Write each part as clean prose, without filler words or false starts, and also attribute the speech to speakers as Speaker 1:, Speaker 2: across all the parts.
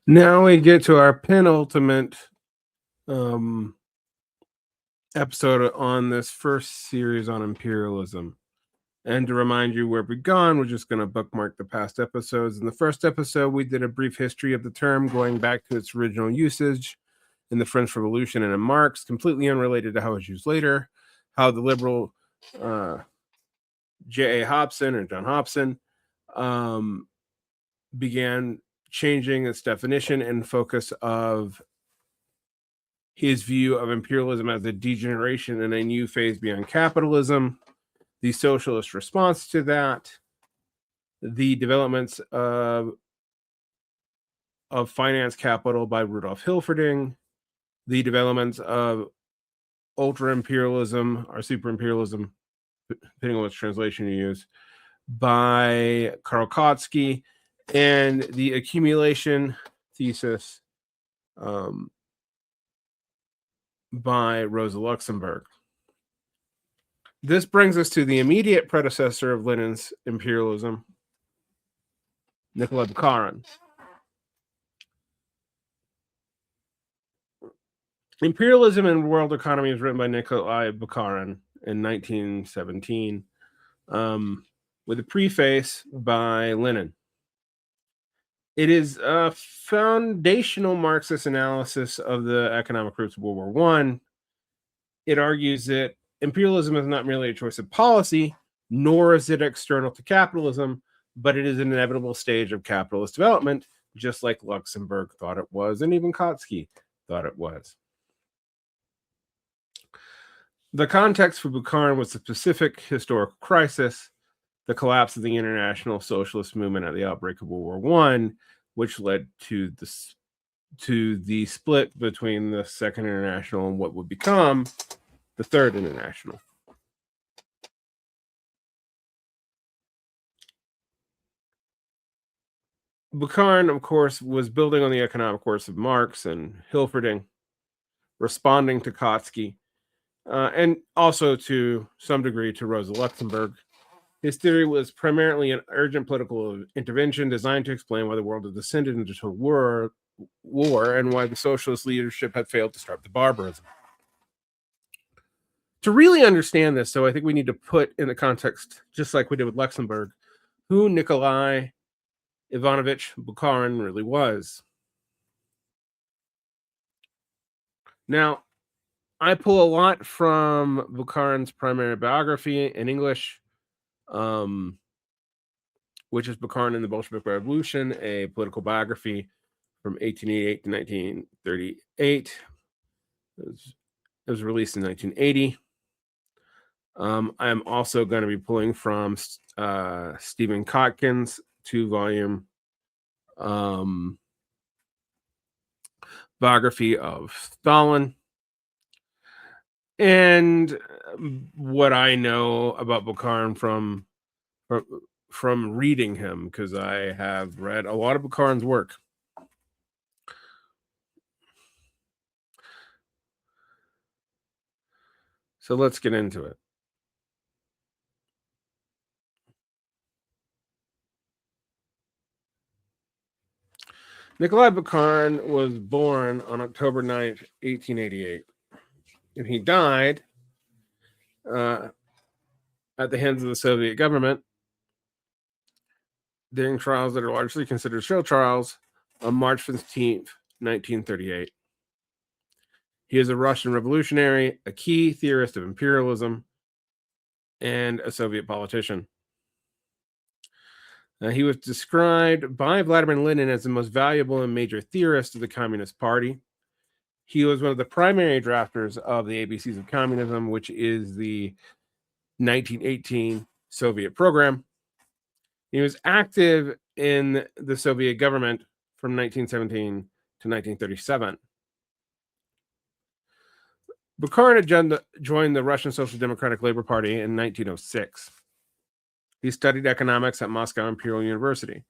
Speaker 1: Now we get to our penultimate um, episode on this first series on imperialism. And to remind you where we've gone, we're just going to bookmark the past episodes. In the first episode, we did a brief history of the term going back to its original usage in the French Revolution and in Marx, completely unrelated to how it's used later, how the liberal J.A. Hobson or John Hobson um, began changing its definition and focus of his view of imperialism as a degeneration and a new phase beyond capitalism, the socialist response to that, the developments of finance capital by Rudolf Hilferding, the developments of ultra imperialism or super imperialism, depending on which translation you use, by Karl Kautsky, and the accumulation thesis by Rosa Luxemburg. This brings us to the immediate predecessor of Lenin's imperialism, Nikolai Bukharin. Imperialism and World Economy was written by Nikolai Bukharin in 1917, with a preface by Lenin. It is a foundational Marxist analysis of the economic roots of World War I. It argues that imperialism is not merely a choice of policy, nor is it external to capitalism, but it is an inevitable stage of capitalist development, just like Luxemburg thought it was, and even Kautsky thought it was. The context for Bukharin was the specific historical crisis, the collapse of the international socialist movement at the outbreak of World War I, which led to the split between the Second International and what would become the Third International. Bukharin, of course, was building on the economic works of Marx and Hilferding, responding to Kautsky, and also to some degree to Rosa Luxemburg. His theory was primarily an urgent political intervention designed to explain why the world had descended into a war and why the socialist leadership had failed to stop the barbarism. To really understand this, though, I think we need to put in the context, just like we did with Luxemburg, who Nikolai Ivanovich Bukharin really was. Now, I pull a lot from Bukharin's primary biography in English, which is Bukharin and the Bolshevik Revolution, a political biography from 1888 to 1938. It was released in 1980. I'm also going to be pulling from Stephen Kotkin's 2-volume biography of Stalin. And what I know about Bukharin from reading him, because I have read a lot of Bukharin's work. So let's get into it. Nikolai Bukharin was born on October 9th, 1888. And he died at the hands of the Soviet government during trials that are largely considered show trials on March 15th, 1938. He is a Russian revolutionary, a key theorist of imperialism, and a Soviet politician. He was described by Vladimir Lenin as the most valuable and major theorist of the Communist Party. He was one of the primary drafters of the ABCs of Communism, which is the 1918 Soviet program. He was active in the Soviet government from 1917 to 1937. Bukharin had joined the Russian Social Democratic Labor Party in 1906. He studied economics at Moscow Imperial University.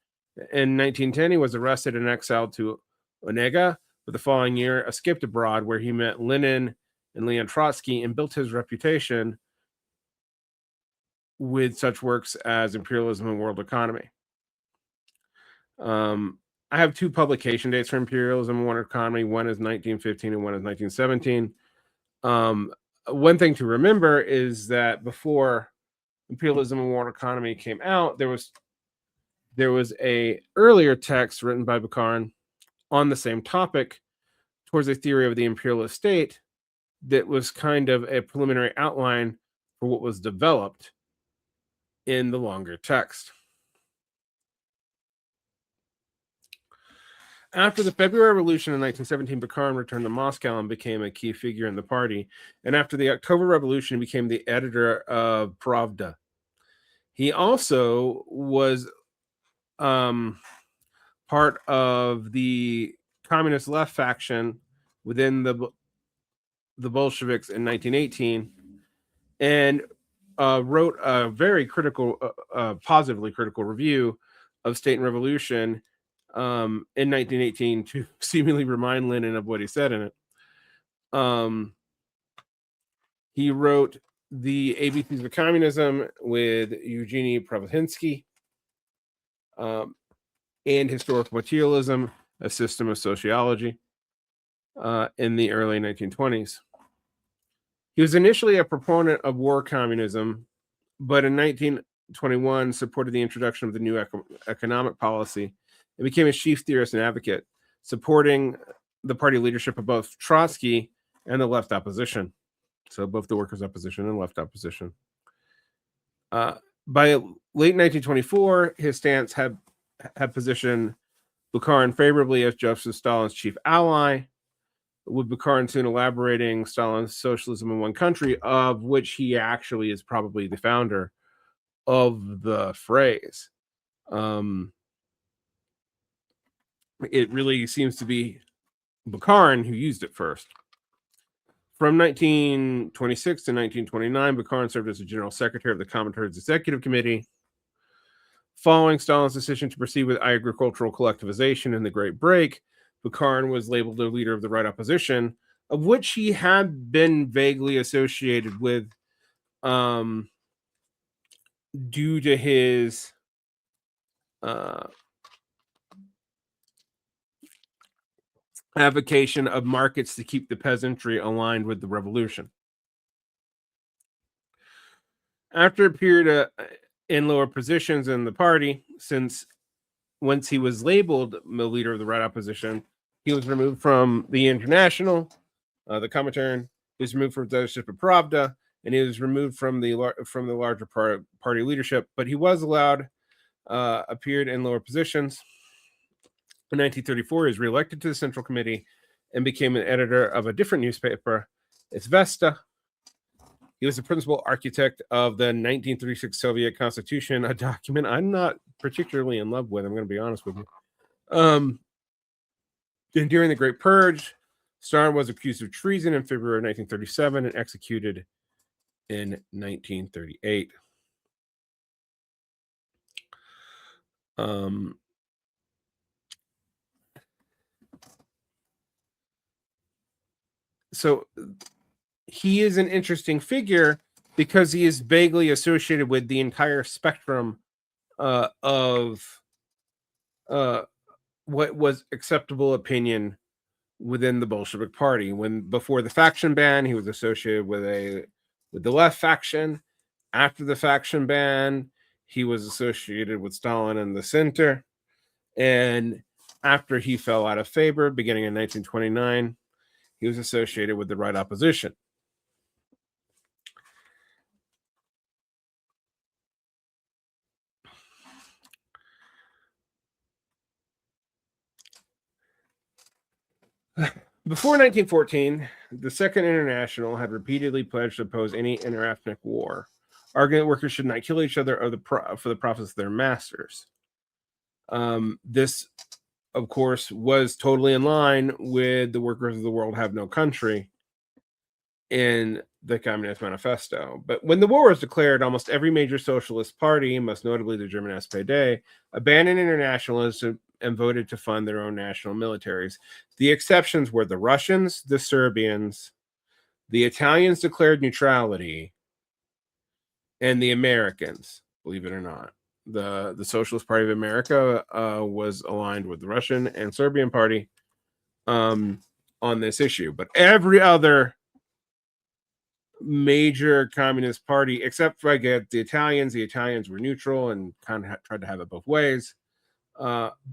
Speaker 1: In 1910, he was arrested and exiled to Onega, but the following year escaped abroad, where he met Lenin and Leon Trotsky and built his reputation with such works as Imperialism and World Economy. I have two publication dates for Imperialism and World Economy. One is 1915 and one is 1917. One thing to remember is that before Imperialism and World Economy came out, there was a earlier text written by Bukharin on the same topic, towards a theory of the imperialist state, that was kind of a preliminary outline for what was developed in the longer text. After the February Revolution in 1917, Bukharin returned to Moscow and became a key figure in the party. And after the October Revolution, he became the editor of Pravda. He also was part of the communist left faction within the Bolsheviks in 1918, and wrote a very critical, positively critical review of State and Revolution in 1918 to seemingly remind Lenin of what he said in it. He wrote the ABCs of Communism with Eugenie Pravatinsky, and Historical Materialism, a System of Sociology, in the early 1920s. He was initially a proponent of war communism, but in 1921 supported the introduction of the new economic policy and became a chief theorist and advocate, supporting the party leadership of both Trotsky and the left opposition. So both the workers' opposition and left opposition. By late 1924, his stance had positioned Bukharin favorably as Joseph Stalin's chief ally, with Bukharin soon elaborating Stalin's socialism in one country, of which he actually is probably the founder of the phrase. It really seems to be Bukharin who used it first. From 1926 to 1929, Bukharin served as the general secretary of the Comintern's Executive Committee. Following Stalin's decision to proceed with agricultural collectivization and the Great Break, Bukharin was labeled the leader of the right opposition, of which he had been vaguely associated with, due to his advocation of markets to keep the peasantry aligned with the revolution. After a period in lower positions in the party, since once he was labeled the leader of the right opposition, he was removed from the International, the Comintern. He was removed from the leadership of Pravda, and he was removed from the larger party leadership. But he was allowed, appeared in lower positions. In 1934, he was reelected to the Central Committee and became an editor of a different newspaper, Izvesta. He was the principal architect of the 1936 Soviet Constitution, a document I'm not particularly in love with, I'm going to be honest with you. And during the Great Purge, Stalin was accused of treason in February 1937 and executed in 1938. So he is an interesting figure because he is vaguely associated with the entire spectrum of what was acceptable opinion within the Bolshevik Party. When before the faction ban, he was associated with the left faction. After the faction ban, he was associated with Stalin and the center. And after he fell out of favor, beginning in 1929, he was associated with the right opposition. Before 1914, the Second International had repeatedly pledged to oppose any interethnic war, arguing that workers should not kill each other for the profits of their masters. This, of course, was totally in line with the Workers of the World Have No Country in the Communist Manifesto. But when the war was declared, almost every major socialist party, most notably the German SPD, abandoned internationalism and voted to fund their own national militaries. The exceptions were the Russians, the Serbians, the Italians declared neutrality, and the Americans, believe it or not. the Socialist Party of America was aligned with the Russian and Serbian party on this issue. But every other major communist party, except for the Italians were neutral and kind of tried to have it both ways,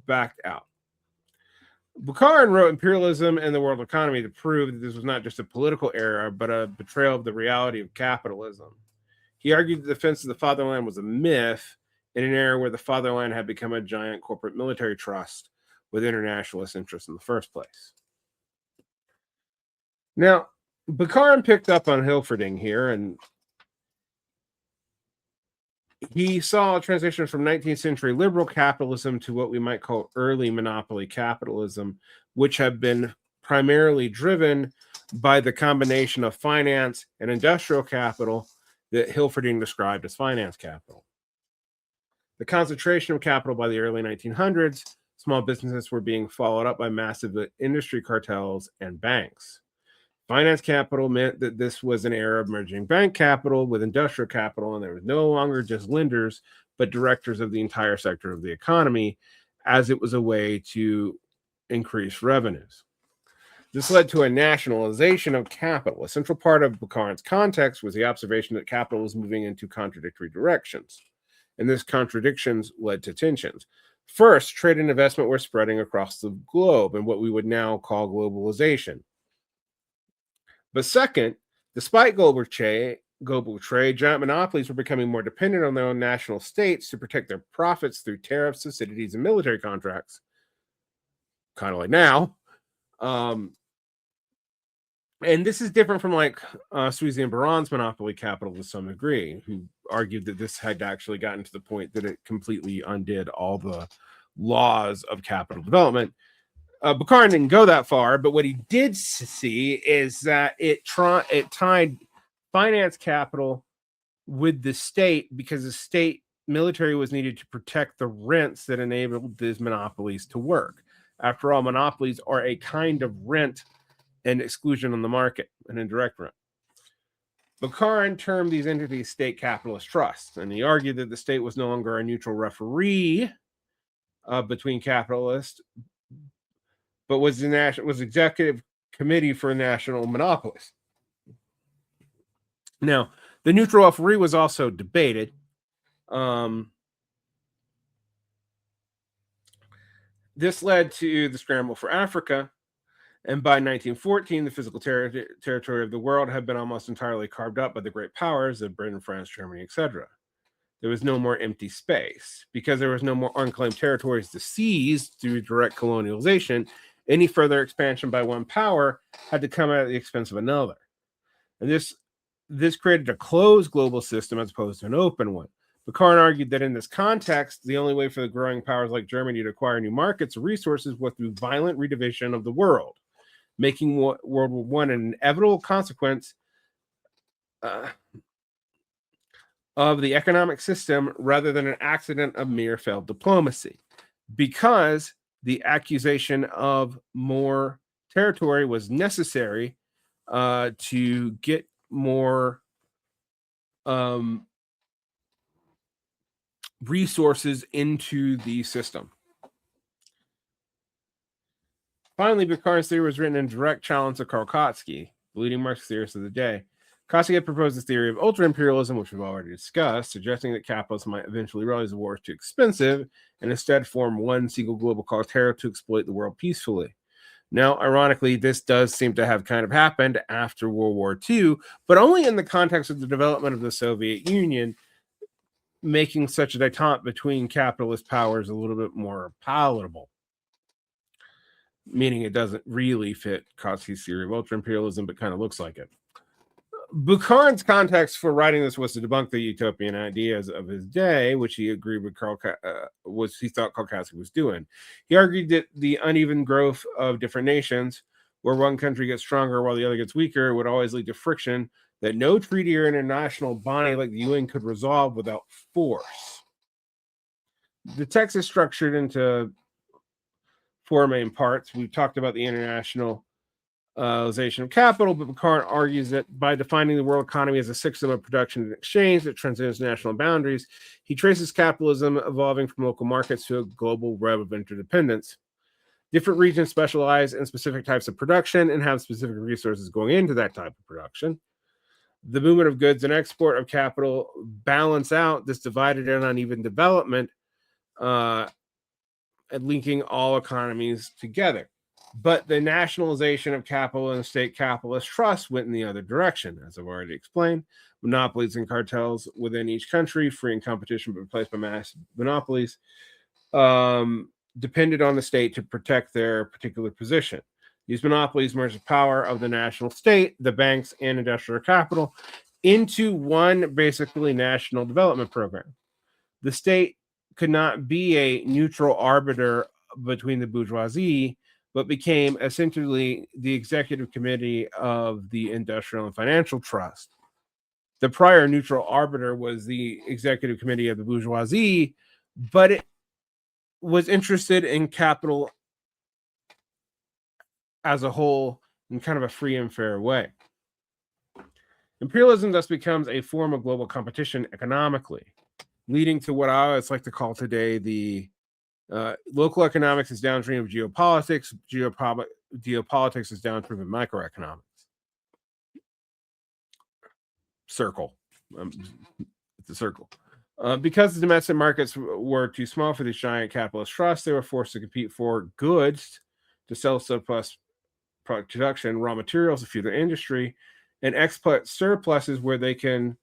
Speaker 1: backed out. Bukharin wrote Imperialism and the World Economy to prove that this was not just a political error, but a betrayal of the reality of capitalism. He argued the defense of the fatherland was a myth in an era where the fatherland had become a giant corporate military trust with internationalist interests in the first place. Now, Bukharin picked up on Hilferding here, and he saw a transition from 19th century liberal capitalism to what we might call early monopoly capitalism, which had been primarily driven by the combination of finance and industrial capital that Hilferding described as finance capital. The concentration of capital by the early 1900s, small businesses were being followed up by massive industry cartels and banks. Finance capital meant that this was an era of merging bank capital with industrial capital, and there was no longer just lenders, but directors of the entire sector of the economy, as it was a way to increase revenues. This led to a nationalization of capital. A central part of Bukharin's context was the observation that capital was moving into contradictory directions, and these contradictions led to tensions. First, trade and investment were spreading across the globe in what we would now call globalization. But second, despite global trade, giant monopolies were becoming more dependent on their own national states to protect their profits through tariffs, subsidies, and military contracts. Kind of like now. And this is different from like Sweezy and Baron's monopoly capital to some degree, who argued that this had actually gotten to the point that it completely undid all the laws of capital development. Bukharin didn't go that far, but what he did see is that it tied finance capital with the state because the state military was needed to protect the rents that enabled these monopolies to work. After all, monopolies are a kind of rent and exclusion on the market, an indirect rent. Bukharin termed these entities state capitalist trusts, and he argued that the state was no longer a neutral referee between capitalists, but was executive committee for national monopolies. Now, the neutral referee was also debated. This led to the scramble for Africa, and by 1914, the physical territory of the world had been almost entirely carved up by the great powers of Britain, France, Germany, etc. There was no more empty space. Because there was no more unclaimed territories to seize through direct colonialization, any further expansion by one power had to come at the expense of another. And this created a closed global system as opposed to an open one. Bukharin argued that in this context, the only way for the growing powers like Germany to acquire new markets or resources was through violent redivision of the world, making World War I an inevitable consequence of the economic system rather than an accident of mere failed diplomacy. Because the accusation of more territory was necessary to get more resources into the system. Finally, Bukharin's theory was written in direct challenge to Karl Kautsky, the leading Marxist theorist of the day. Kautsky had proposed this theory of ultra-imperialism, which we've already discussed, suggesting that capitalists might eventually realize the war is too expensive and instead form one single global cartel to exploit the world peacefully. Now, ironically, this does seem to have kind of happened after World War II, but only in the context of the development of the Soviet Union, making such a detente between capitalist powers a little bit more palatable. Meaning it doesn't really fit Kautsky's theory of ultra-imperialism, but kind of looks like it. Bukharin's context for writing this was to debunk the utopian ideas of his day, which he agreed with he thought Karl Kautsky was doing. He argued that the uneven growth of different nations, where one country gets stronger while the other gets weaker, would always lead to friction that no treaty or international body like the UN could resolve without force. The text is structured into four main parts. We've talked about the international of capital, but Bukharin argues that by defining the world economy as a system of production and exchange that transcends national boundaries, he traces capitalism evolving from local markets to a global web of interdependence. Different regions specialize in specific types of production and have specific resources going into that type of production. The movement of goods and export of capital balance out this divided and uneven development, and linking all economies together. But the nationalization of capital and state capitalist trusts went in the other direction, as I've already explained. Monopolies and cartels within each country, freeing competition but replaced by mass monopolies, depended on the state to protect their particular position. These monopolies merged the power of the national state, the banks, and industrial capital into one basically national development program. The state could not be a neutral arbiter between the bourgeoisie, but became essentially the executive committee of the industrial and financial trust. The prior neutral arbiter was the executive committee of the bourgeoisie, but it was interested in capital as a whole in kind of a free and fair way. Imperialism thus becomes a form of global competition economically, leading to what I always like to call today the local economics is downstream of geopolitics. Geopolitics is downstream of microeconomics. Circle. It's a circle. Because the domestic markets were too small for these giant capitalist trusts, they were forced to compete for goods to sell surplus production, raw materials to fuel their industry, and export surpluses where they can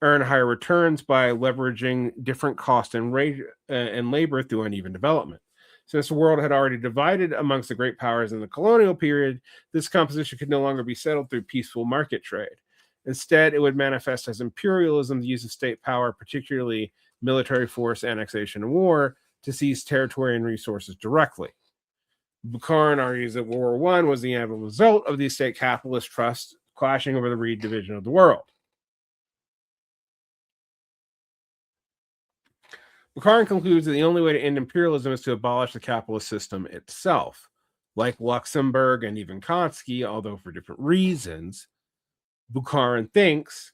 Speaker 1: earn higher returns by leveraging different cost and labor through uneven development. Since the world had already divided amongst the great powers in the colonial period, this composition could no longer be settled through peaceful market trade. Instead, it would manifest as imperialism, the use of state power, particularly military force, annexation, and war, to seize territory and resources directly. Bukharin argues that World War I was the inevitable result of these state capitalist trusts clashing over the redivision of the world. Bukharin concludes that the only way to end imperialism is to abolish the capitalist system itself. Like Luxemburg and even Kautsky, although for different reasons, Bukharin thinks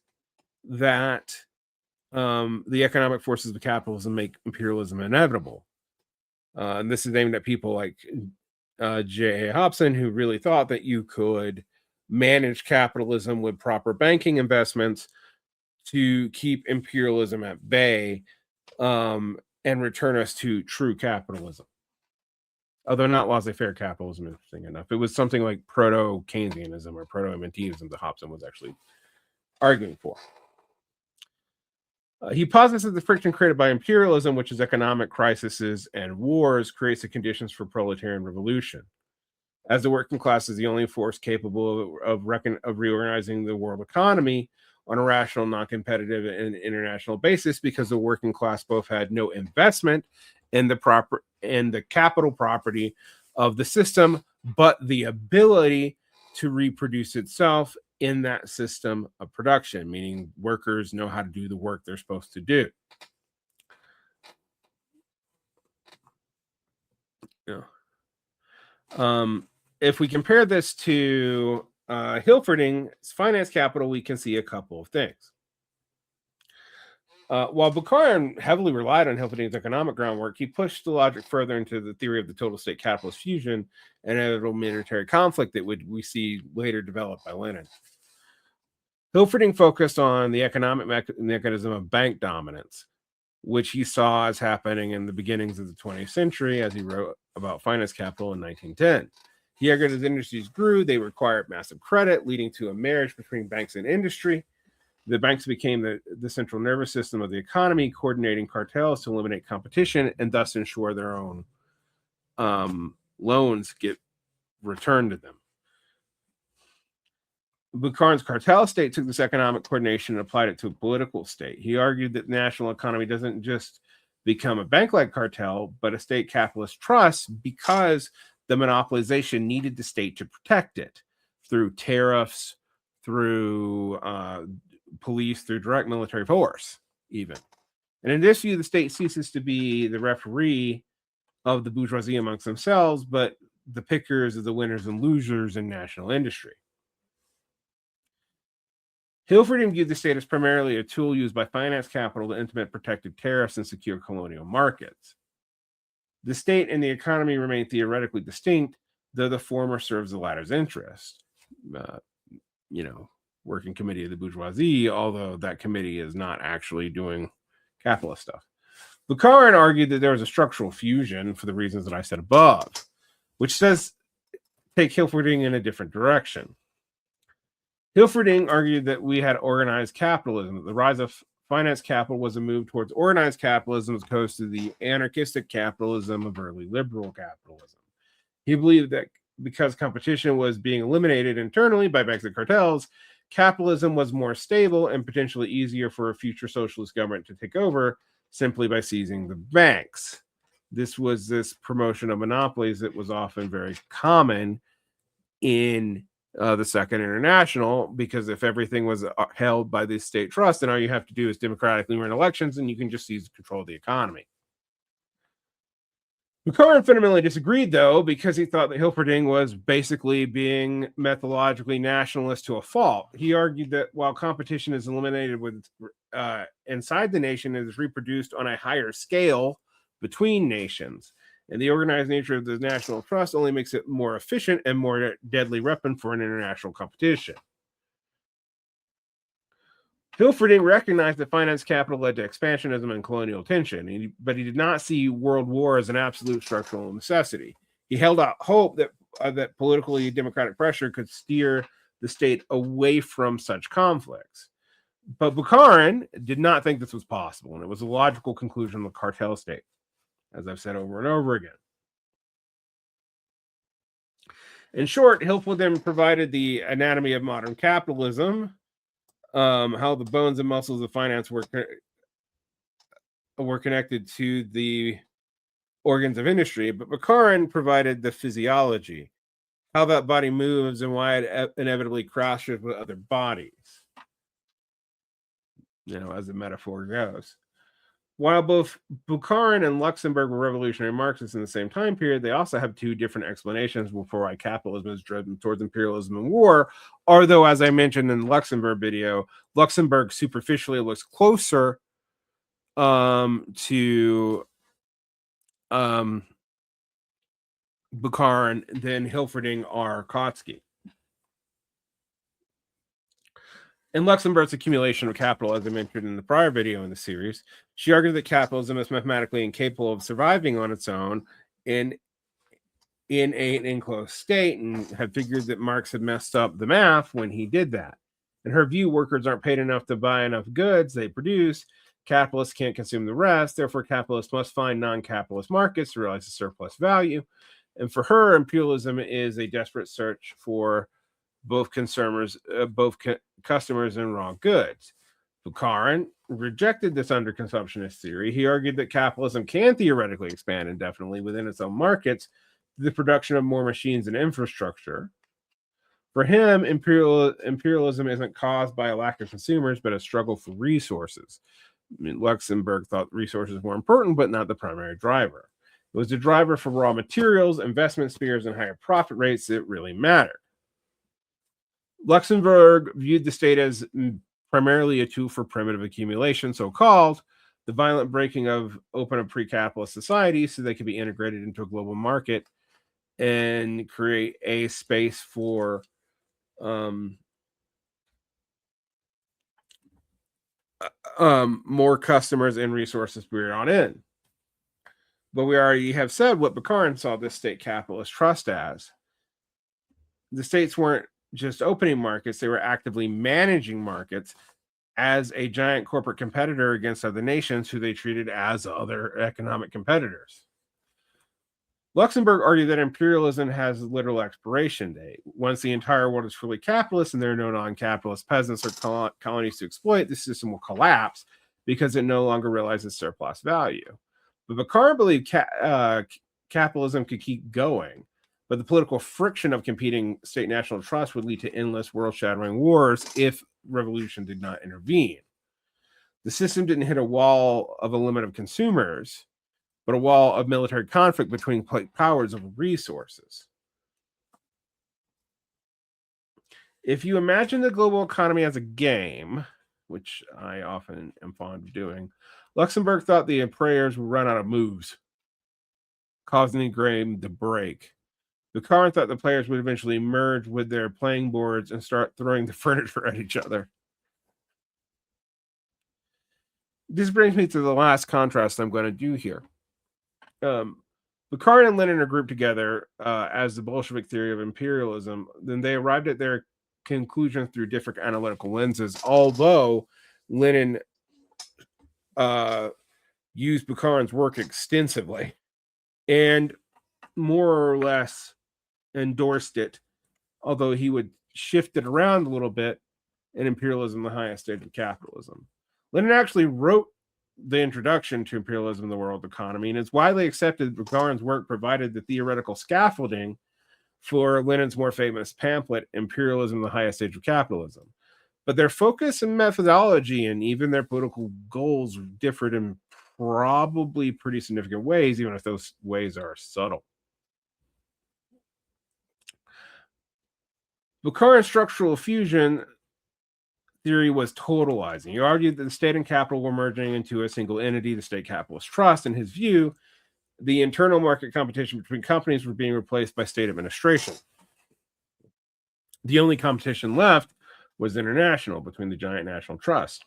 Speaker 1: that the economic forces of capitalism make imperialism inevitable. And this is aimed at people like J.A. Hobson, who really thought that you could manage capitalism with proper banking investments to keep imperialism at bay, and return us to true capitalism. Although not laissez-faire capitalism, interesting enough. It was something like proto-Keynesianism or proto-Emmentianism that Hobson was actually arguing for. He posits that the friction created by imperialism, which is economic crises and wars, creates the conditions for proletarian revolution. As the working class is the only force capable of reorganizing the world economy on a rational, non-competitive, and international basis, because the working class both had no investment in the capital property of the system, but the ability to reproduce itself in that system of production, meaning workers know how to do the work they're supposed to do. If we compare this to Hilferding's finance capital, we can see a couple of things. While Bukharin heavily relied on Hilferding's economic groundwork, he pushed the logic further into the theory of the total state capitalist fusion and inevitable military conflict that we see later developed by Lenin. Hilferding focused on the economic mechanism of bank dominance, which he saw as happening in the beginnings of the 20th century, as he wrote about finance capital in 1910. He argued as industries grew, they required massive credit, leading to a marriage between banks and industry. The banks became the central nervous system of the economy, coordinating cartels to eliminate competition and thus ensure their own loans get returned to them. Bukharin's cartel state took this economic coordination and applied it to a political state. He argued that the national economy doesn't just become a bank-like cartel, but a state capitalist trust, because the monopolization needed the state to protect it through tariffs, through police, through direct military force, even. And in this view, the state ceases to be the referee of the bourgeoisie amongst themselves, but the pickers of the winners and losers in national industry. Hilferding viewed the state as primarily a tool used by finance capital to implement protected tariffs and secure colonial markets. The state and the economy remain theoretically distinct, though the former serves the latter's interest. Working committee of the bourgeoisie, although that committee is not actually doing capitalist stuff. Bukharin argued that there was a structural fusion for the reasons that I said above, which does take Hilferding in a different direction. Hilferding argued that we had organized capitalism, that the rise of finance capital was a move towards organized capitalism as opposed to the anarchistic capitalism of early liberal capitalism. He believed that because competition was being eliminated internally by banks and cartels, capitalism was more stable and potentially easier for a future socialist government to take over simply by seizing the banks. This was this promotion of monopolies that was often very common in the Second International, because if everything was held by the state trust, then all you have to do is democratically run elections and you can just seize control of the economy. Bukharin fundamentally disagreed, though, because he thought that Hilferding was basically being methodologically nationalist to a fault. He argued that while competition is eliminated inside the nation, it is reproduced on a higher scale between nations. And the organized nature of the national trust only makes it more efficient and more deadly weapon for an international competition. Hilferding recognized that finance capital led to expansionism and colonial tension, but he did not see world war as an absolute structural necessity. He held out hope that politically democratic pressure could steer the state away from such conflicts. But Bukharin did not think this was possible, and it was a logical conclusion of the cartel state, as I've said over and over again. In short, Hilferding provided the anatomy of modern capitalism, how the bones and muscles of finance were connected to the organs of industry, but Bukharin provided the physiology, how that body moves and why it inevitably crashes with other bodies, as the metaphor goes. While both Bukharin and Luxemburg were revolutionary Marxists in the same time period, they also have two different explanations for why capitalism is driven towards imperialism and war. Although, as I mentioned in the Luxemburg video, Luxemburg superficially looks closer to Bukharin than Hilferding or Kautsky. In Luxemburg's accumulation of capital, as I mentioned in the prior video in the series, she argued that capitalism is mathematically incapable of surviving on its own in an enclosed state, and had figured that Marx had messed up the math when he did that. In her view, workers aren't paid enough to buy enough goods they produce. Capitalists can't consume the rest. Therefore, capitalists must find non-capitalist markets to realize the surplus value. And for her, imperialism is a desperate search for both customers and raw goods. Bukharin rejected this underconsumptionist theory. He argued that capitalism can theoretically expand indefinitely within its own markets through the production of more machines and infrastructure. For him, imperialism isn't caused by a lack of consumers, but a struggle for resources. Luxemburg thought resources were important, but not the primary driver. It was the driver for raw materials, investment spheres, and higher profit rates that really mattered. Luxemburg viewed the state as primarily a tool for primitive accumulation, so-called, the violent breaking of open and pre-capitalist societies so they could be integrated into a global market and create a space for more customers and resources brought in. But we already have said what Bukharin saw this state capitalist trust as. The states weren't just opening markets, they were actively managing markets as a giant corporate competitor against other nations who they treated as other economic competitors. Luxemburg argued that imperialism has a literal expiration date. Once the entire world is fully capitalist and there are no non-capitalist peasants or colonies to exploit, the system will collapse because it no longer realizes surplus value. But Bukharin believed capitalism could keep going, but the political friction of competing state-national trust would lead to endless world-shattering wars if revolution did not intervene. The system didn't hit a wall of a limit of consumers. but a wall of military conflict between powers over resources. If you imagine the global economy as a game, which I often am fond of doing, Luxemburg thought the players would run out of moves, causing the game to break. Bukharin thought the players would eventually merge with their playing boards and start throwing the furniture at each other. This brings me to the last contrast I'm going to do here. Bukharin and Lenin are grouped together as the Bolshevik theory of imperialism. Then they arrived at their conclusion through different analytical lenses, although Lenin used Bukharin's work extensively and more or less endorsed it, although he would shift it around a little bit in Imperialism, the Highest Stage of Capitalism. Lenin actually wrote the introduction to Imperialism and the World Economy, and it's widely accepted that Bukharin's work provided the theoretical scaffolding for Lenin's more famous pamphlet, Imperialism, the Highest Stage of Capitalism. But their focus and methodology and even their political goals differed in probably pretty significant ways, even if those ways are subtle. Bukharin's structural fusion theory was totalizing. He argued that the state and capital were merging into a single entity, the state capitalist trust. In his view, the internal market competition between companies were being replaced by state administration. The only competition left was international between the giant national trusts.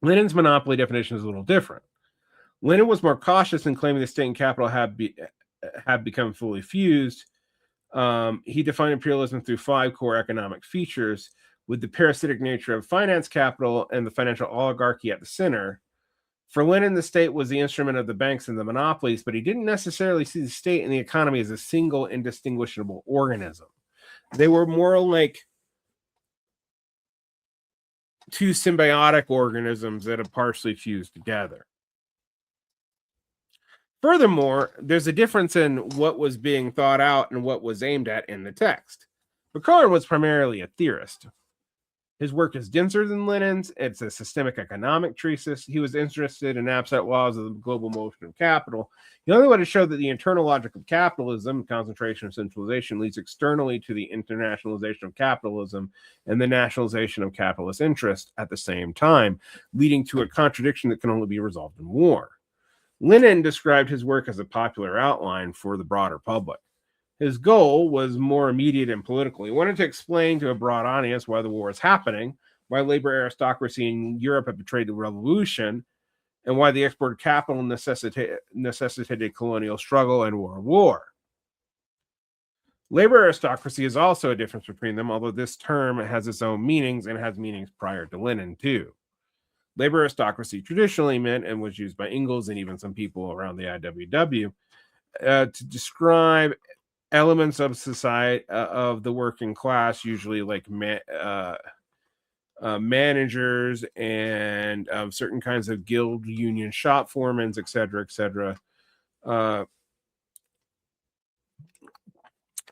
Speaker 1: Lenin's monopoly definition is a little different. Lenin was more cautious in claiming the state and capital have become fully fused. He defined imperialism through 5 core economic features, with the parasitic nature of finance capital and the financial oligarchy at the center. For Lenin, the state was the instrument of the banks and the monopolies, but he didn't necessarily see the state and the economy as a single indistinguishable organism. They were more like 2 symbiotic organisms that have partially fused together. Furthermore, there's a difference in what was being thought out and what was aimed at in the text. Bukharin was primarily a theorist. His work is denser than Lenin's. It's a systemic economic treatise. He was interested in absolute laws of the global motion of capital. He only wanted to show that the internal logic of capitalism, concentration and centralization, leads externally to the internationalization of capitalism and the nationalization of capitalist interest at the same time, leading to a contradiction that can only be resolved in war. Lenin described his work as a popular outline for the broader public. His goal was more immediate and political. He wanted to explain to a broad audience why the war is happening, why labor aristocracy in Europe had betrayed the revolution, and why the export of capital necessitated colonial struggle and world war. Labor aristocracy is also a difference between them, although this term has its own meanings and has meanings prior to Lenin, too. Labor aristocracy traditionally meant, and was used by Engels and even some people around the IWW, to describe elements of society, of the working class, usually like managers and certain kinds of guild union shop foremen, etc.,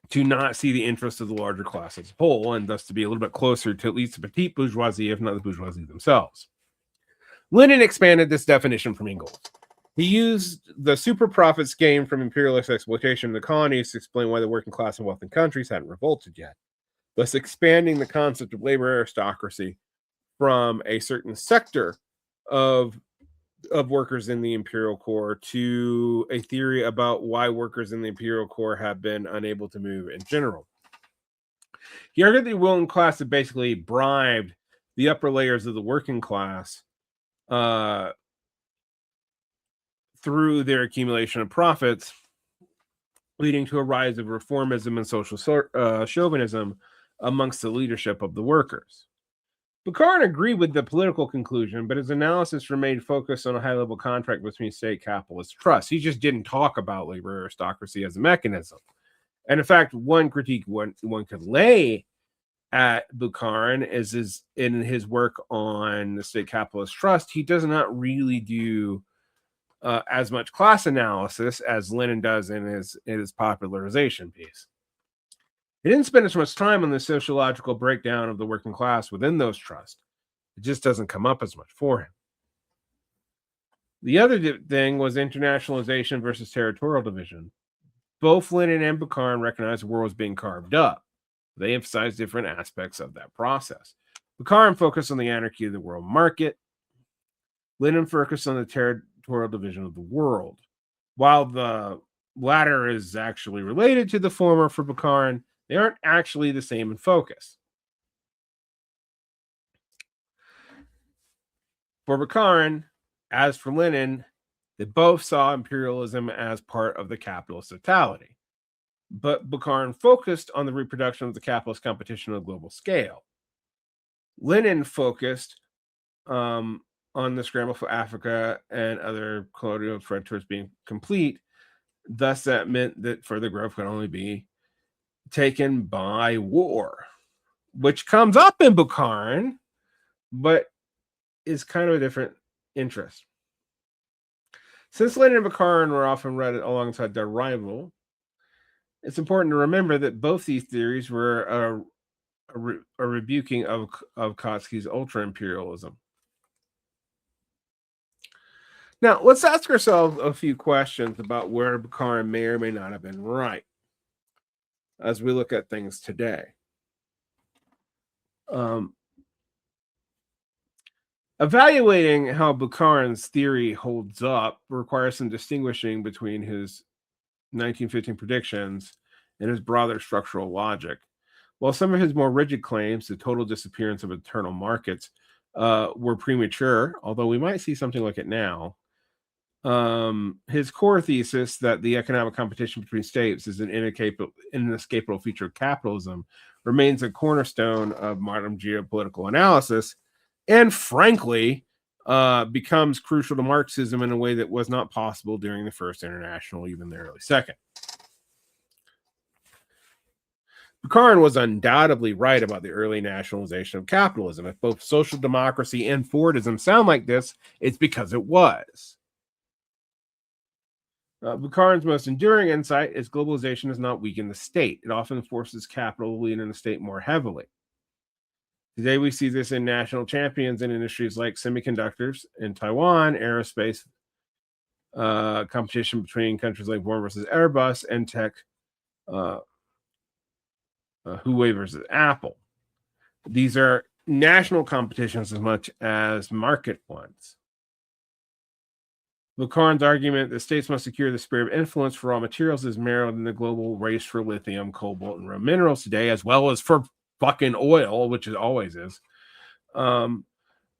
Speaker 1: to not see the interests of the larger class as a whole, and thus to be a little bit closer to at least the petite bourgeoisie, if not the bourgeoisie themselves. Lenin expanded this definition from Engels. He used the super profits gained from imperialist exploitation in the colonies to explain why the working class in wealthy countries hadn't revolted yet, thus expanding the concept of labor aristocracy from a certain sector of workers in the imperial core to a theory about why workers in the imperial core have been unable to move in general. He argued that the ruling class had basically bribed the upper layers of the working class through their accumulation of profits, leading to a rise of reformism and social chauvinism amongst the leadership of the workers. Bukharin agreed with the political conclusion, but his analysis remained focused on a high-level contract between state capitalist trusts. He just didn't talk about labor aristocracy as a mechanism. And in fact, one critique one could lay at Bukharin is in his work on the state capitalist trust, he does not really do as much class analysis as Lenin does in his popularization piece. He didn't spend as much time on the sociological breakdown of the working class within those trusts. It just doesn't come up as much for him. The other thing was internationalization versus territorial division. Both Lenin and Bukharin recognized the world was being carved up. They emphasized different aspects of that process. Bukharin focused on the anarchy of the world market. Lenin focused on the territorial division of the world. While the latter is actually related to the former for Bukharin, they aren't actually the same in focus. For Bukharin, as for Lenin, they both saw imperialism as part of the capitalist totality. But Bukharin focused on the reproduction of the capitalist competition on a global scale. Lenin focused on the scramble for Africa and other colonial threat towards being complete. Thus, that meant that further growth could only be taken by war, which comes up in Bukharin, but is kind of a different interest. Since Lenin and Bukharin were often read alongside their rival, it's important to remember that both these theories were a rebuking of Kautsky's ultra-imperialism. Now, let's ask ourselves a few questions about where Bukharin may or may not have been right as we look at things today. Evaluating how Bukharin's theory holds up requires some distinguishing between his 1915 predictions and his broader structural logic. While some of his more rigid claims, the total disappearance of internal markets, were premature, although we might see something like it now, his core thesis that the economic competition between states is an inescapable feature of capitalism remains a cornerstone of modern geopolitical analysis, and frankly, becomes crucial to Marxism in a way that was not possible during the First International, even the early Second. Bukharin was undoubtedly right about the early nationalization of capitalism. If both social democracy and Fordism sound like this, it's because it was. Bukharin's most enduring insight is globalization does not weaken the state. It often forces capital to lean in the state more heavily. Today, we see this in national champions in industries like semiconductors in Taiwan, aerospace, competition between countries like Boeing versus Airbus, and tech, Huawei versus Apple. These are national competitions as much as market ones. Bukharin's argument that states must secure the sphere of influence for raw materials is mirrored in the global race for lithium, cobalt, and rare minerals today, as well as for fucking oil, which it always is.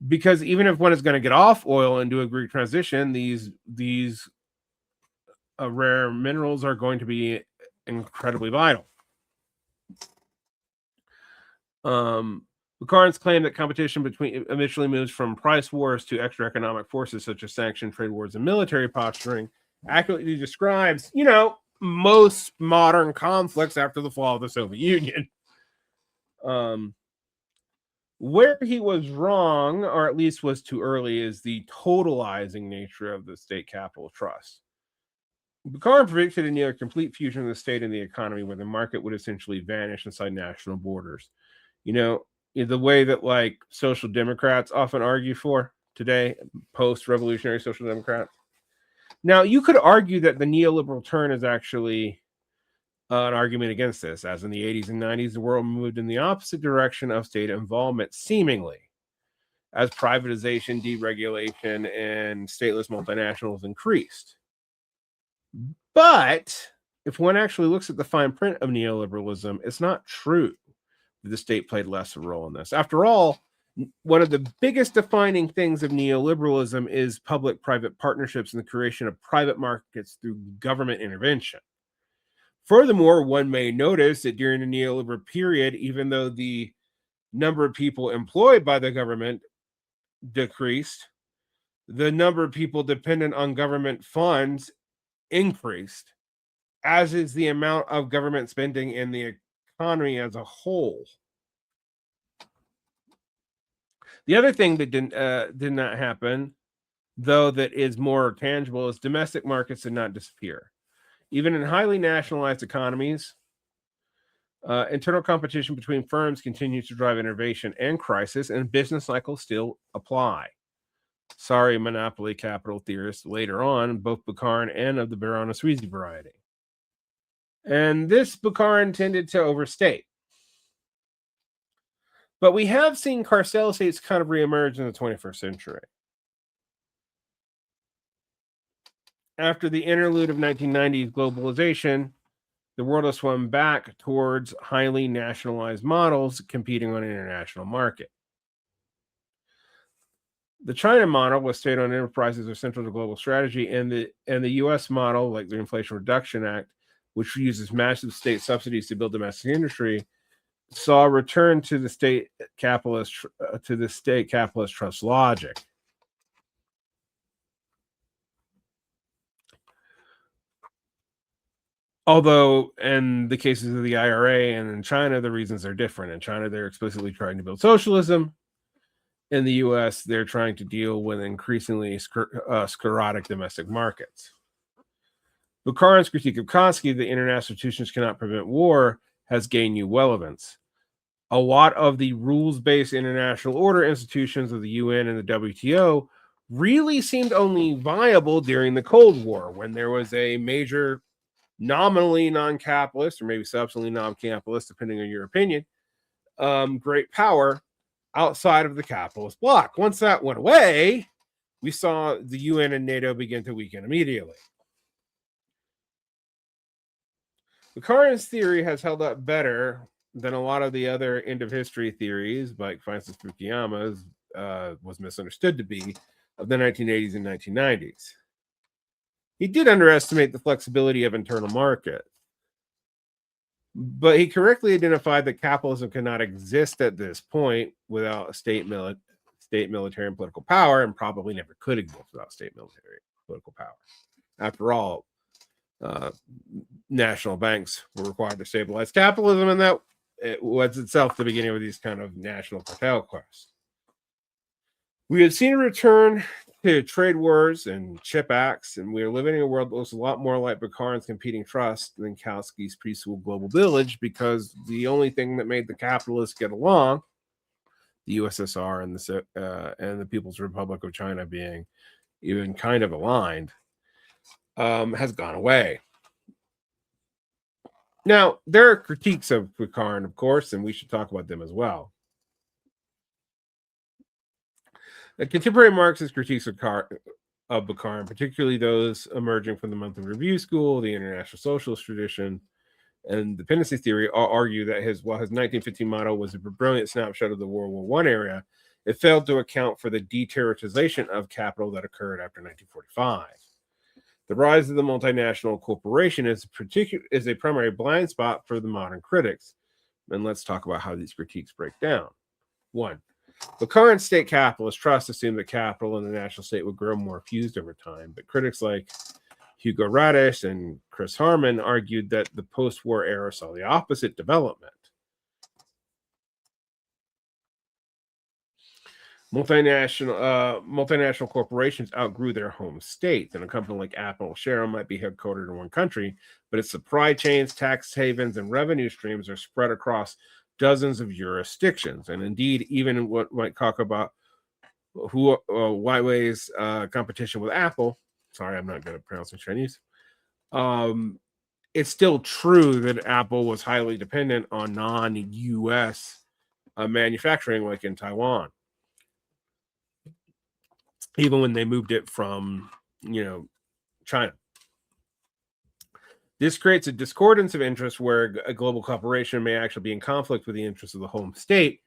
Speaker 1: Because even if one is going to get off oil and do a green transition, these rare minerals are going to be incredibly vital. Bukharin's claim that competition between eventually moves from price wars to extra economic forces such as sanctioned trade wars and military posturing accurately describes, most modern conflicts after the fall of the Soviet Union. Where he was wrong, or at least was too early, is the totalizing nature of the state capital trust. Bukharin predicted a near complete fusion of the state and the economy where the market would essentially vanish inside national borders. The way that like social democrats often argue for today, post-revolutionary social democrats. Now, you could argue that the neoliberal turn is actually an argument against this, as in the 80s and 90s, the world moved in the opposite direction of state involvement, seemingly, as privatization, deregulation, and stateless multinationals increased. But if one actually looks at the fine print of neoliberalism, it's not true that the state played less of a role in this. After all, one of the biggest defining things of neoliberalism is public-private partnerships and the creation of private markets through government intervention. Furthermore, one may notice that during the neoliberal period, even though the number of people employed by the government decreased, the number of people dependent on government funds increased, as is the amount of government spending in the economy as a whole. The other thing that did not happen, though, that is more tangible, is domestic markets did not disappear. Even in highly nationalized economies, internal competition between firms continues to drive innovation and crisis, and business cycles still apply. Sorry, monopoly capital theorists later on, both Bukharin and of the Barono-Sweezy variety. And this Bukharin tended to overstate. But we have seen carcel states kind of reemerge in the 21st century. After the interlude of 1990s globalization, the world has swum back towards highly nationalized models competing on an international market. The China model, with state-owned enterprises, are central to global strategy, and the U.S. model, like the Inflation Reduction Act, which uses massive state subsidies to build domestic industry, saw a return to the state capitalist trust logic. Although, in the cases of the IRA and in China, the reasons are different. In China, they're explicitly trying to build socialism. In the US, they're trying to deal with increasingly sclerotic domestic markets. Bukharin's critique of Kautsky, that international institutions cannot prevent war, has gained new relevance. A lot of the rules-based international order institutions of the UN and the WTO really seemed only viable during the Cold War, when there was a major nominally non-capitalist, or maybe substantially non-capitalist, depending on your opinion, great power outside of the capitalist bloc. Once that went away, we saw the UN and NATO begin to weaken immediately. Bukharin's theory has held up better than a lot of the other end of history theories, like Francis Fukuyama's was misunderstood to be, of the 1980s and 1990s. He did underestimate the flexibility of internal markets, but he correctly identified that capitalism cannot exist at this point without state, military, and political power, and probably never could exist without state, military, and political power. After all, national banks were required to stabilize capitalism, and that it was itself the beginning of these kind of national cartel quests. We had seen a return to trade wars and chip acts, and we are living in a world that looks a lot more like Bukharin's competing trust than Kautsky's peaceful global village, because the only thing that made the capitalists get along, the USSR and the People's Republic of China being even kind of aligned, has gone away. Now, there are critiques of Bukharin, of course, and we should talk about them as well. The contemporary Marxist critiques of Bukharin, particularly those emerging from the Monthly Review School, the International Socialist tradition, and dependency theory, all argue that while his 1915 motto was a brilliant snapshot of the World War I era, it failed to account for the deteriorization of capital that occurred after 1945. The rise of the multinational corporation is a primary blind spot for the modern critics. And let's talk about how these critiques break down. 1. Bukharin's state capitalist trust assumed that capital and the national state would grow more fused over time, but critics like Hugo Radish and Chris Harman argued that the post-war era saw the opposite development. Multinational corporations outgrew their home state, and a company like Apple or Shell might be headquartered in one country, but its supply chains, tax havens, and revenue streams are spread across dozens of jurisdictions. And indeed, even what might talk about Huawei's competition with Apple, sorry, I'm not good at pronouncing Chinese, it's still true that Apple was highly dependent on non-US manufacturing, like in Taiwan, even when they moved it from, China. This creates a discordance of interest where a global corporation may actually be in conflict with the interests of the home state,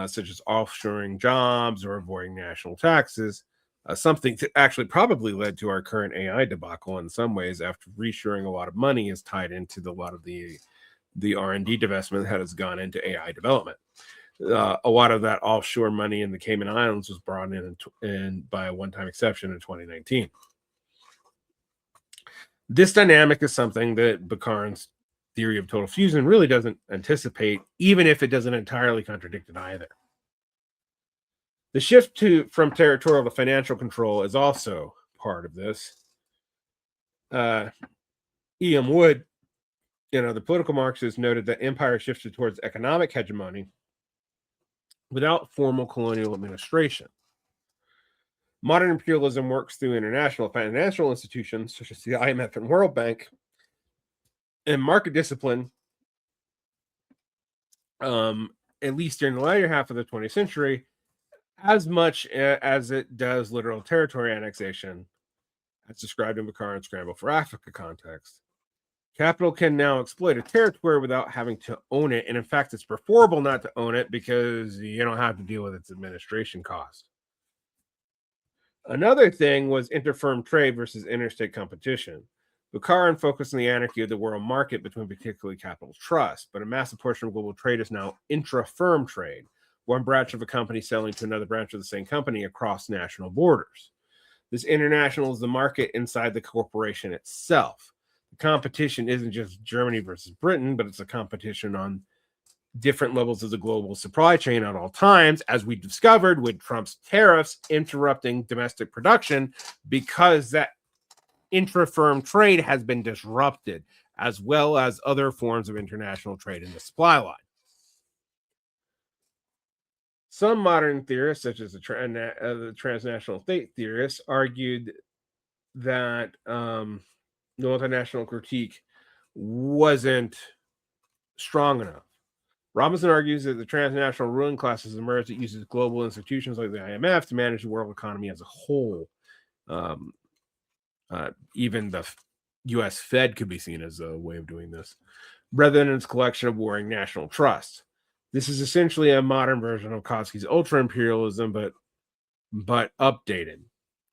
Speaker 1: such as offshoring jobs or avoiding national taxes, something that actually probably led to our current AI debacle in some ways, after reshoring a lot of money is tied into a lot of the R&D divestment that has gone into AI development. A lot of that offshore money in the Cayman Islands was brought in by a one-time exception in 2019. This dynamic is something that Bukharin's theory of total fusion really doesn't anticipate, even if it doesn't entirely contradict it either. The shift from territorial to financial control is also part of this. E.M. Wood, the political Marxist, noted that empire shifted towards economic hegemony without formal colonial administration. Modern imperialism works through international financial institutions such as the IMF and World Bank and market discipline, at least during the latter half of the 20th century, as much as it does literal territory annexation, as described in Bukharin's Scramble for Africa context. Capital can now exploit a territory without having to own it, and in fact, it's preferable not to own it because you don't have to deal with its administration cost. Another thing was interfirm trade versus interstate competition. Bukharin focused on the anarchy of the world market between particularly capital trusts, but a massive portion of global trade is now intra-firm trade, one branch of a company selling to another branch of the same company across national borders. This international is the market inside the corporation itself. The competition isn't just Germany versus Britain, but it's a competition on different levels of the global supply chain at all times, as we discovered with Trump's tariffs interrupting domestic production because that intra-firm trade has been disrupted, as well as other forms of international trade in the supply line. Some modern theorists, such as the transnational state theorists, argued that the multinational critique wasn't strong enough. Robinson argues that the transnational ruling class has emerged that uses global institutions like the IMF to manage the world economy as a whole. Even the U.S. Fed could be seen as a way of doing this, rather than its collection of warring national trusts. This is essentially a modern version of Kautsky's ultra-imperialism, but updated.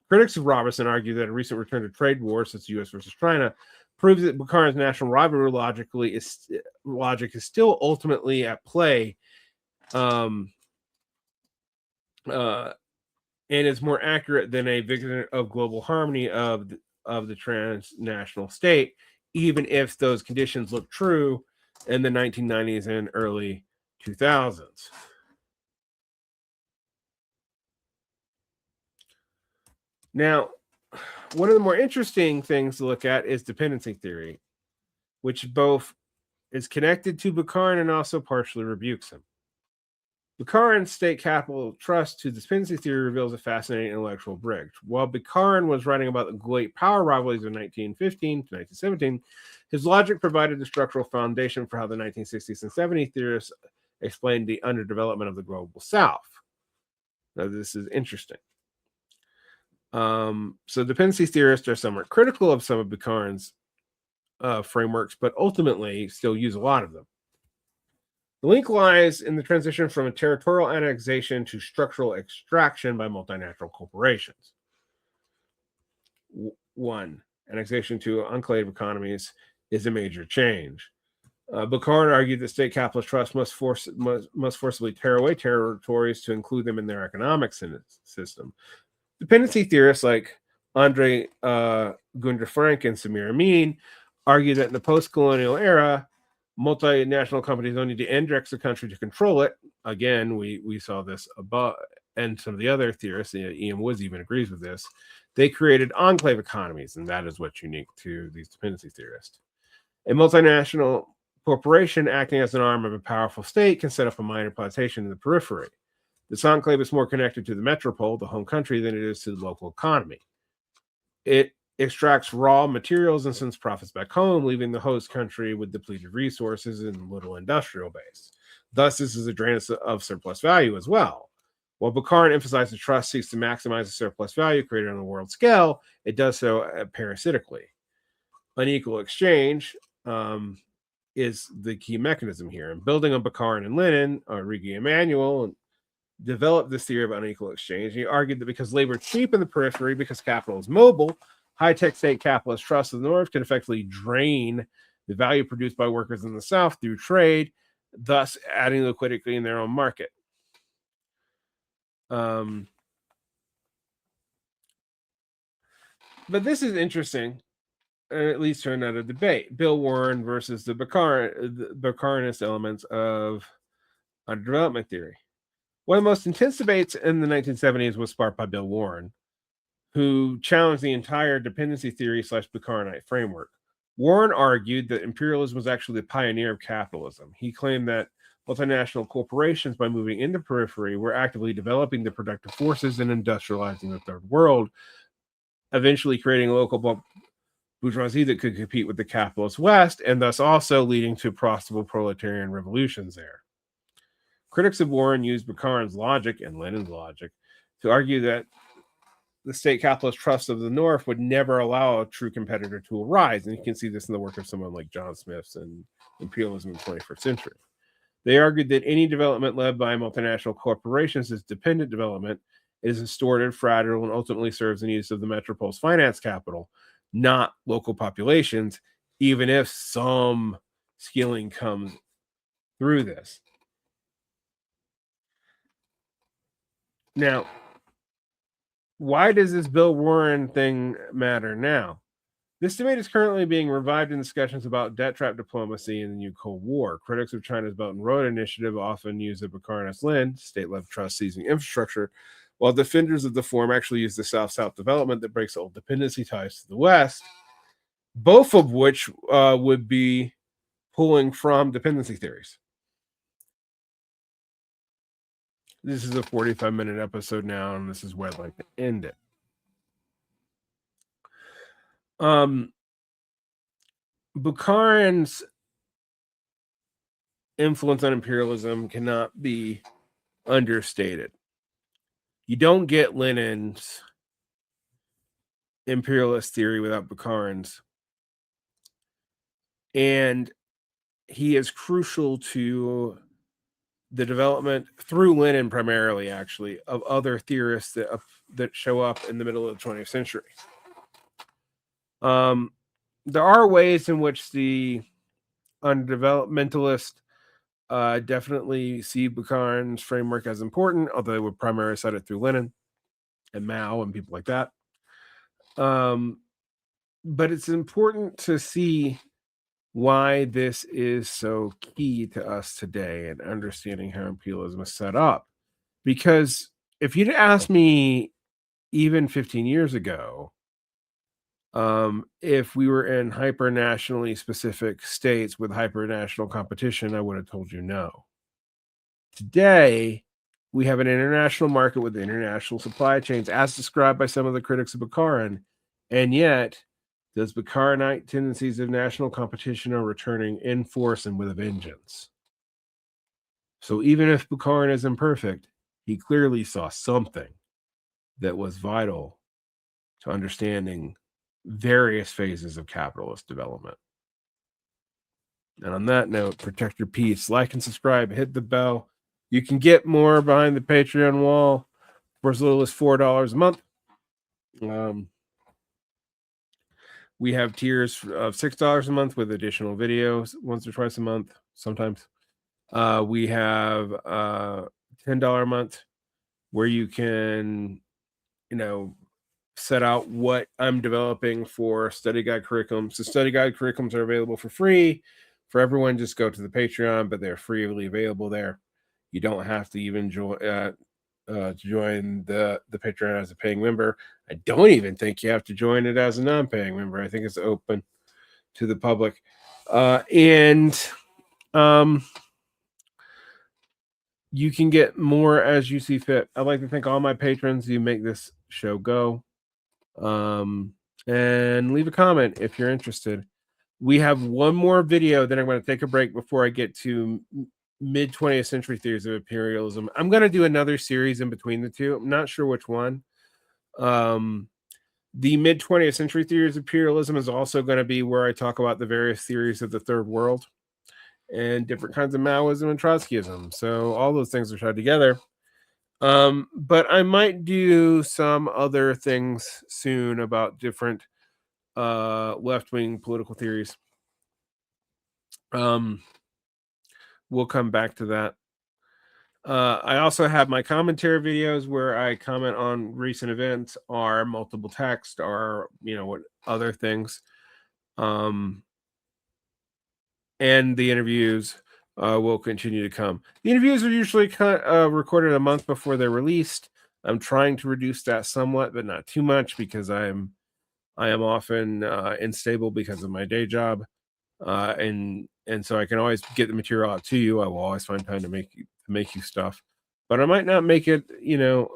Speaker 1: Critics of Robinson argue that a recent return to trade wars, such as U.S. versus China, proves that Bukharin's national rivalry logic is still ultimately at play, and is more accurate than a vision of global harmony of the transnational state, even if those conditions look true in the 1990s and early 2000s. Now, one of the more interesting things to look at is dependency theory, which both is connected to Bukharin and also partially rebukes him. Bukharin's state capital trust to dependency theory reveals a fascinating intellectual bridge. While Bukharin was writing about the great power rivalries of 1915 to 1917, his logic provided the structural foundation for how the 1960s and 70s theorists explained the underdevelopment of the global South. Now, this is interesting. So dependency theorists are somewhat critical of some of Bukharin's frameworks, but ultimately still use a lot of them. The link lies in the transition from a territorial annexation to structural extraction by multinational corporations. One, annexation to enclave economies is a major change. Bukharin argued that state capitalist trusts must forcibly tear away territories to include them in their economic system. Dependency theorists like Andre Gundra Frank and Samir Amin argue that in the post-colonial era, multinational companies don't need to index the country to control it. Again, we saw this above, and some of the other theorists, Ian Woods even agrees with this. They created enclave economies, and that is what's unique to these dependency theorists. A multinational corporation acting as an arm of a powerful state can set up a minor plantation in the periphery. This enclave is more connected to the metropole, the home country, than it is to the local economy. It extracts raw materials and sends profits back home, leaving the host country with depleted resources and little industrial base. Thus, this is a drain of surplus value as well. While Bukharin emphasizes the trust seeks to maximize the surplus value created on a world scale, it does so parasitically. Unequal exchange is the key mechanism here. And building on Bukharin and Lenin, Rigi Emanuel developed this theory of unequal exchange. He argued that because labor is cheap in the periphery, because capital is mobile, high-tech state capitalist trusts of the North can effectively drain the value produced by workers in the South through trade, thus adding liquidity in their own market. But this is interesting, and it leads to another debate. Bill Warren versus the Bukharinist elements of underdevelopment theory. One of the most intense debates in the 1970s was sparked by Bill Warren, who challenged the entire dependency theory / Bukharinite framework. Warren argued that imperialism was actually the pioneer of capitalism. He claimed that multinational corporations, by moving into periphery, were actively developing the productive forces and industrializing the third world, eventually creating a local bourgeoisie that could compete with the capitalist West, and thus also leading to possible proletarian revolutions there. Critics of Warren used Bukharin's logic and Lenin's logic to argue that the state capitalist trusts of the North would never allow a true competitor to arise. And you can see this in the work of someone like John Smith's and Imperialism in the 21st Century. They argued that any development led by multinational corporations is dependent development, is distorted, fragile, and ultimately serves the needs of the metropole's finance capital, not local populations, even if some skilling comes through this. Now, why does this Bill Warren thing matter now? This debate is currently being revived in discussions about debt trap diplomacy in the new Cold War. Critics of China's Belt and Road Initiative often use the Bukharinist lens, state-led trust seizing infrastructure, while defenders of the form actually use the South-South development that breaks old dependency ties to the West, both of which would be pulling from dependency theories. This is a 45-minute episode now, and this is where I'd like to end it. Bukharin's influence on imperialism cannot be understated. You don't get Lenin's imperialist theory without Bukharin's. And he is crucial to the development, through Lenin primarily, actually, of other theorists that show up in the middle of the 20th century. There are ways in which the underdevelopmentalists definitely see Bukharin's framework as important, although they would primarily cite it through Lenin and Mao and people like that. But it's important to see why this is so key to us today and understanding how imperialism is set up. Because if you'd asked me even 15 years ago, if we were in hyper-nationally specific states with hyper-national competition, I would have told you no. Today, we have an international market with international supply chains, as described by some of the critics of Bukharin, and yet those Bukharinite tendencies of national competition are returning in force and with a vengeance. So even if Bukharin is imperfect, he clearly saw something that was vital to understanding various phases of capitalist development. And on that note, protect your peace. Like and subscribe. Hit the bell. You can get more behind the Patreon wall for as little as $4 a month. We have tiers of $6 a month with additional videos once or twice a month, sometimes. We have $10 a month where you can, set out what I'm developing for study guide curriculums. So study guide curriculums are available for free for everyone. Just go to the Patreon, but they're freely available there. You don't have to even join the Patreon as a paying member. I don't even think you have to join it as a non-paying member. I think it's open to the public. You can get more as you see fit. I'd like to thank all my patrons who make this show go. And leave a comment if you're interested. We have one more video, then I'm going to take a break before I get to mid 20th century theories of imperialism. I'm going to do another series in between the two. I'm not sure which one. The mid 20th century theories of imperialism is also going to be where I talk about the various theories of the third world and different kinds of Maoism and Trotskyism. So all those things are tied together. But I might do some other things soon about different left-wing political theories. We'll come back to that. I also have my commentary videos where I comment on recent events, or multiple text, or what other things. And the interviews will continue to come. The interviews are usually recorded a month before they're released. I'm trying to reduce that somewhat, but not too much, because I am often unstable because of my day job. and so I can always get the material out to you. I will always find time to make you stuff, but I might not make it,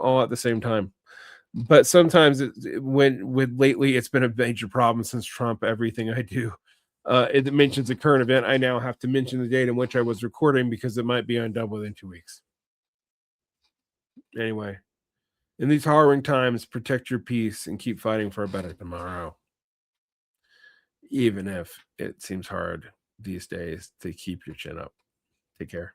Speaker 1: all at the same time. But sometimes lately it's been a major problem since Trump. Everything I do, it mentions a current event, I now have to mention the date in which I was recording because it might be undone within 2 weeks. Anyway, in these harrowing times, protect your peace and keep fighting for a better tomorrow, even if it seems hard these days to keep your chin up. Take care.